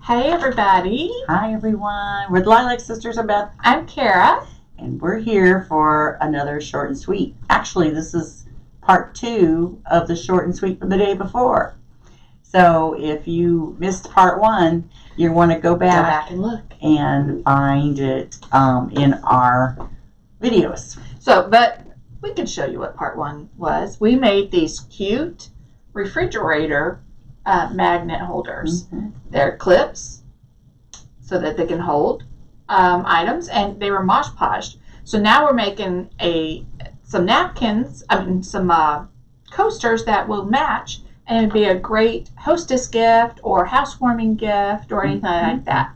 Hey everybody, Hi everyone, we're the Lilac Sisters of Beth, I'm Kara. and we're here for another short and sweet. Actually, this is part 2 of the short and sweet from the day before. So if you missed part 1, you want to go back and look. and find it in our videos. But we can show you what part 1 was. We made these cute refrigerator magnet holders. Mm-hmm. They're clips so that they can hold items, and they were Mosh Podged. So now we're making some coasters that will match, and it'd be a great hostess gift or housewarming gift or anything like that.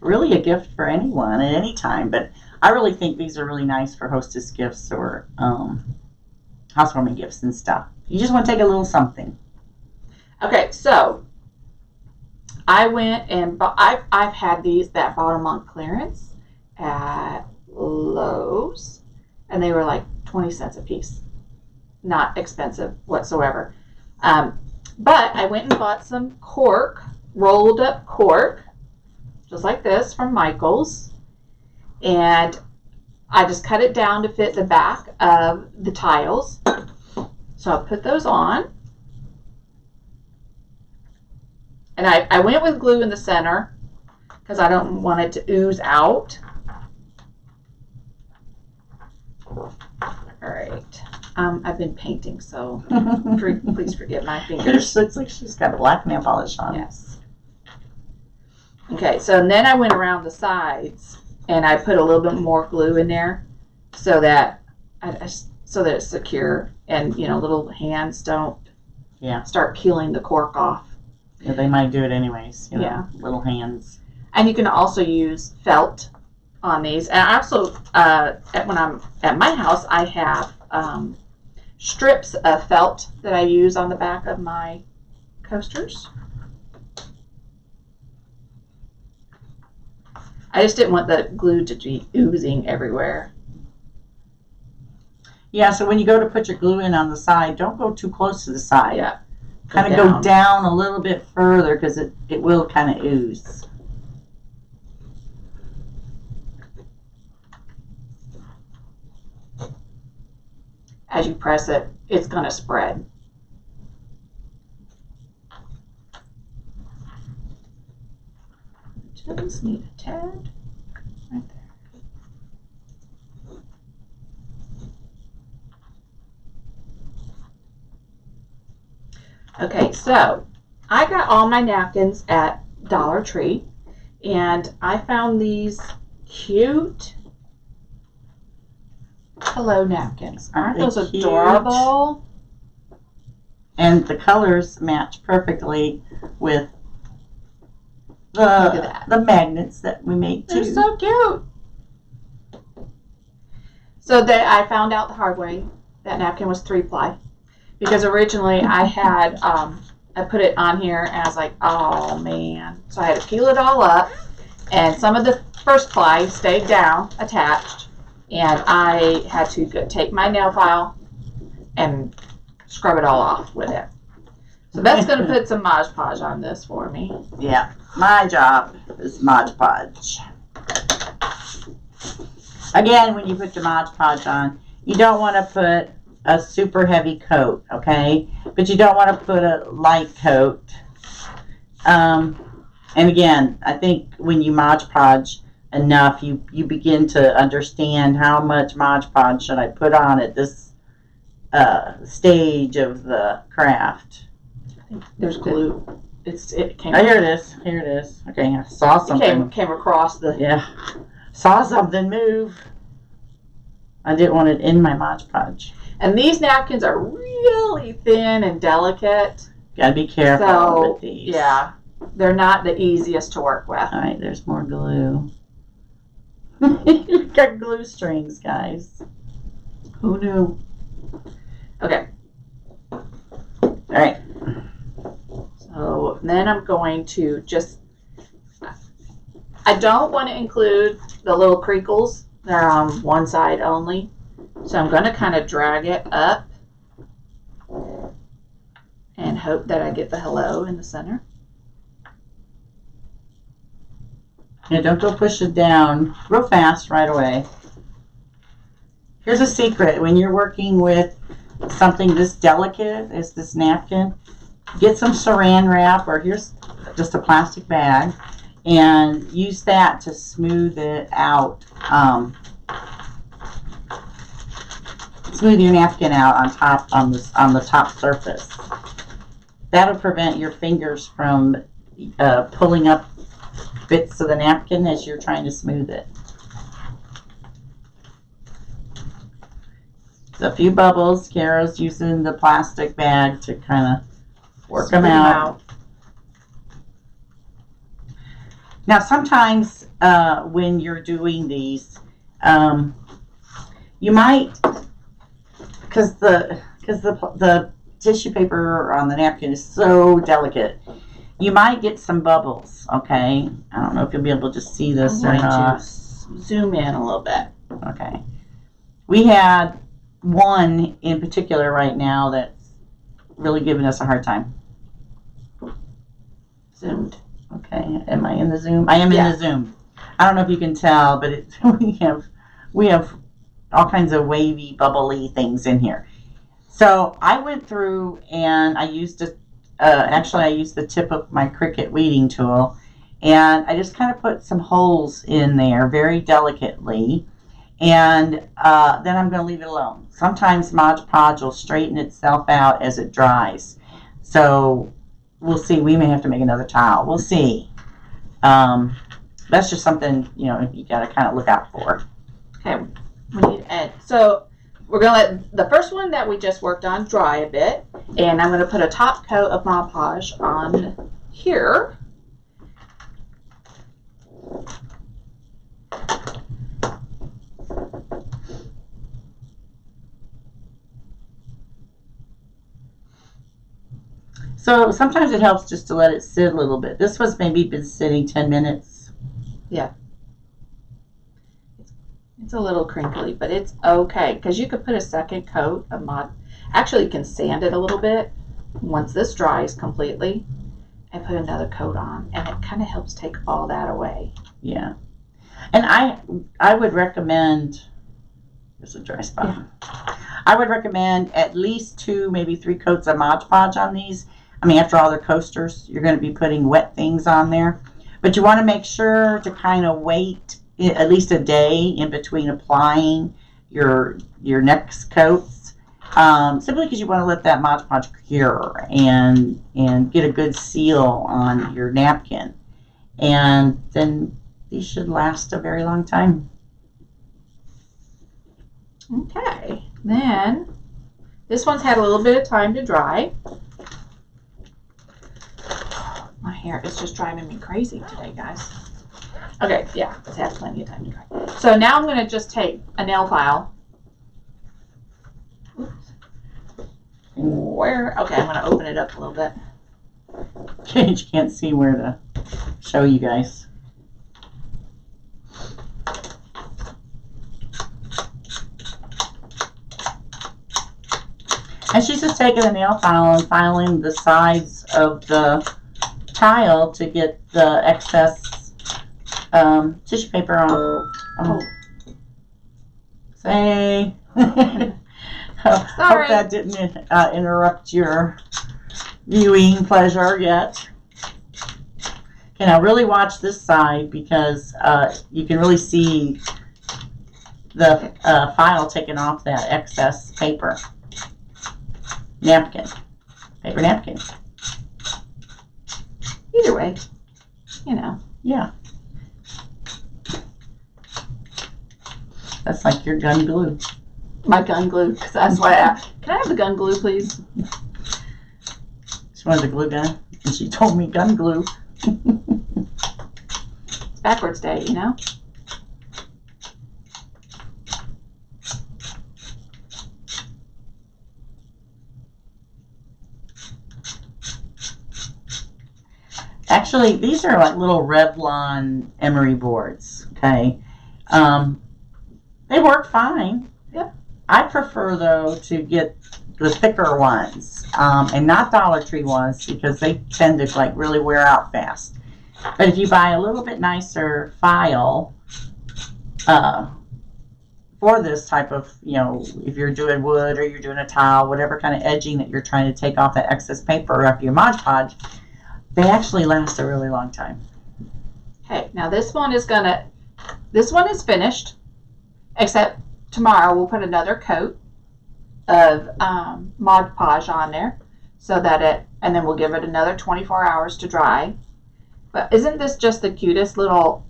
Really a gift for anyone at any time, but I really think these are really nice for hostess gifts or housewarming gifts and stuff. You just want to take a little something. Okay, so I went and I've had these that bought them on clearance at Lowe's, and they were like 20 cents a piece. Not expensive whatsoever. But I went and bought some cork, rolled up cork, just like this from Michaels, and I just cut it down to fit the back of the tiles. So I'll put those on. And I went with glue in the center because I don't want it to ooze out. All right. I've been painting, so please forgive my fingers. It looks like she's got black nail polish on. Yes. Okay, so then I went around the sides and I put a little bit more glue in there so that it's secure, and little hands don't start peeling the cork off. Yeah, they might do it anyways. Yeah. Little hands. And you can also use felt on these. And I also, when I'm at my house, I have strips of felt that I use on the back of my coasters. I just didn't want the glue to be oozing everywhere. Yeah, so when you go to put your glue in on the side, don't go too close to the side. Yeah. Kind of go down a little bit further because it will kind of ooze. As you press it, it's going to spread. Just need a tad right there. Okay, so I got all my napkins at Dollar Tree, and I found these cute hello napkins. Aren't those adorable? And the colors match perfectly with the magnets that we made too. They're so cute. So I found out the hard way that napkin was 3-ply. Because originally I had, I put it on here and I was like, oh man. So I had to peel it all up, and some of the first ply stayed down, attached, and I had to take my nail file and scrub it all off with it. So Beth's going to put some Mod Podge on this for me. Yeah, my job is Mod Podge. Again, when you put your Mod Podge on, you don't want to put a super heavy coat, okay? But you don't want to put a light coat. And again, I think when you Mod Podge enough, you begin to understand how much Mod Podge should I put on at this stage of the craft. I think there's glue. It came. Oh, here it is. Here it is. Okay, I saw something. It came across the. Yeah, saw something move. I didn't want it in my Mod Podge. And these napkins are really thin and delicate. Gotta be careful with these. Yeah, they're not the easiest to work with. All right, there's more glue. You've got glue strings, guys. Who knew? Okay. All right. So then I'm going to I don't want to include the little crinkles. They're on one side only. So I'm going to kind of drag it up and hope that I get the hello in the center. Yeah, don't go push it down real fast right away. Here's a secret. When you're working with something this delicate as this napkin, get some saran wrap, or here's just a plastic bag, and use that to smooth it out. Smooth your napkin out on the top surface. That'll prevent your fingers from pulling up bits of the napkin as you're trying to smooth it. So a few bubbles. Kara's using the plastic bag to kind of work them out. Now sometimes when you're doing these, you might, because the tissue paper on the napkin is so delicate, you might get some bubbles. Okay, I don't know if you'll be able to see this or not. Zoom in a little bit. Okay, we had one in particular right now that's really giving us a hard time. Zoomed. Okay, am I in the Zoom? I am in the Zoom. I don't know if you can tell, but we have all kinds of wavy, bubbly things in here. So I went through and I used I used the tip of my Cricut weeding tool, and I just kind of put some holes in there very delicately, and then I'm going to leave it alone. Sometimes Mod Podge will straighten itself out as it dries. So we'll see. We may have to make another tile. We'll see. That's just something, you got to kind of look out for. Okay, we need to add. So we're going to let the first one that we just worked on dry a bit. And I'm going to put a top coat of Mod Podge on here. So sometimes it helps just to let it sit a little bit. This one's maybe been sitting 10 minutes. Yeah. It's a little crinkly, but it's okay, because you could put a second coat of Mod. Actually, you can sand it a little bit once this dries completely and put another coat on, and it kind of helps take all that away. Yeah. And I would recommend, there's a dry spot. Yeah. I would recommend at least 2, maybe 3 coats of Mod Podge on these. I mean, after all the coasters, you're going to be putting wet things on there. But you want to make sure to kind of wait at least a day in between applying your next coats. Simply because you want to let that Mod Podge cure and get a good seal on your napkin. And then these should last a very long time. Okay, then this one's had a little bit of time to dry. My hair is just driving me crazy today, guys. Okay, yeah, it's had plenty of time to dry. So now I'm going to just take a nail file. Oops. Okay, I'm going to open it up a little bit. You can't see where to show you guys. And she's just taking a nail file and filing the sides of the tile to get the excess tissue paper on. Say. Sorry. Hope that didn't interrupt your viewing pleasure yet. Okay, now really watch this side, because you can really see the file taking off that excess paper. Napkin. Paper napkin. Either way, Yeah. That's like your gun glue. My gun glue, because that's why can I have the gun glue, please? She wanted a glue gun, and she told me gun glue. It's backwards day, Actually, these are like little Revlon emery boards, okay? They work fine. Yep. I prefer, though, to get the thicker ones, and not Dollar Tree ones, because they tend to like really wear out fast. But if you buy a little bit nicer file for this type of, if you're doing wood or you're doing a tile, whatever kind of edging that you're trying to take off that excess paper after your Mod Podge, they actually last a really long time. Okay, now this one is finished, except tomorrow we'll put another coat of Mod Podge on there so that and then we'll give it another 24 hours to dry. But isn't this just the cutest little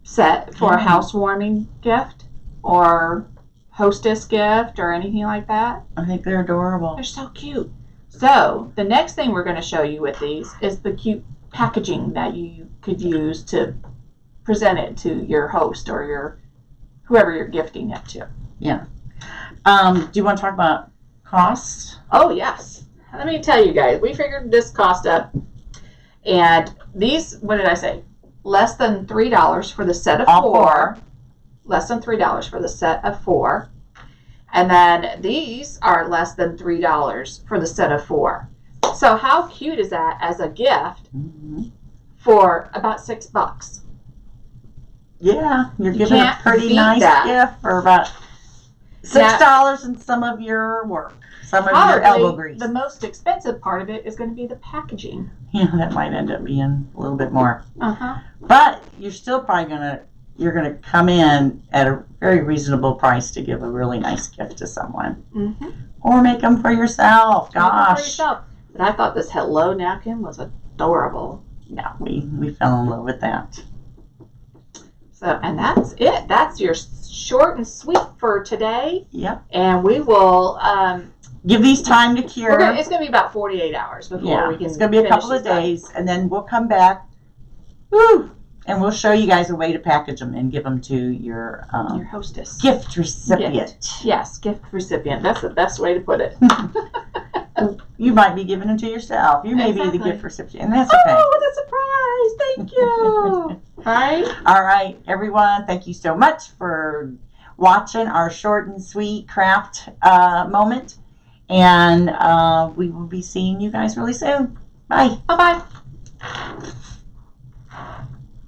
set for a housewarming gift or hostess gift or anything like that? I think they're adorable. They're so cute. So the next thing we're going to show you with these is the cute packaging that you could use to present it to your host or whoever you're gifting it to. Yeah. Do you want to talk about costs? Oh, yes. Let me tell you guys, we figured this cost up, and these, what did I say? Less than $3 for the set of four. Less than $3 for the set of 4. And then these are less than $3 for the set of 4. So how cute is that as a gift for about $6? Yeah, you're giving a pretty nice gift for about $6 in some of your work, some of your elbow grease. The most expensive part of it is going to be the packaging. Yeah, that might end up being a little bit more. Uh-huh. But you're still probably you're gonna come in at a very reasonable price to give a really nice gift to someone, or make them for yourself. Gosh. Make them for yourself. But I thought this Hello napkin was adorable. Yeah, we fell in love with that. So, and that's it. That's your short and sweet for today. Yep. And we will give these time to cure. It's going to be about 48 hours before we can. It's going to be a couple of days, and then we'll come back. And we'll show you guys a way to package them and give them to your hostess. Gift recipient. Yes, gift recipient. That's the best way to put it. You might be giving them to yourself. You may be the gift recipient, and that's okay. Oh, what a surprise. Thank you. Right? All right, everyone. Thank you so much for watching our short and sweet craft moment. And we will be seeing you guys really soon. Bye. Bye-bye.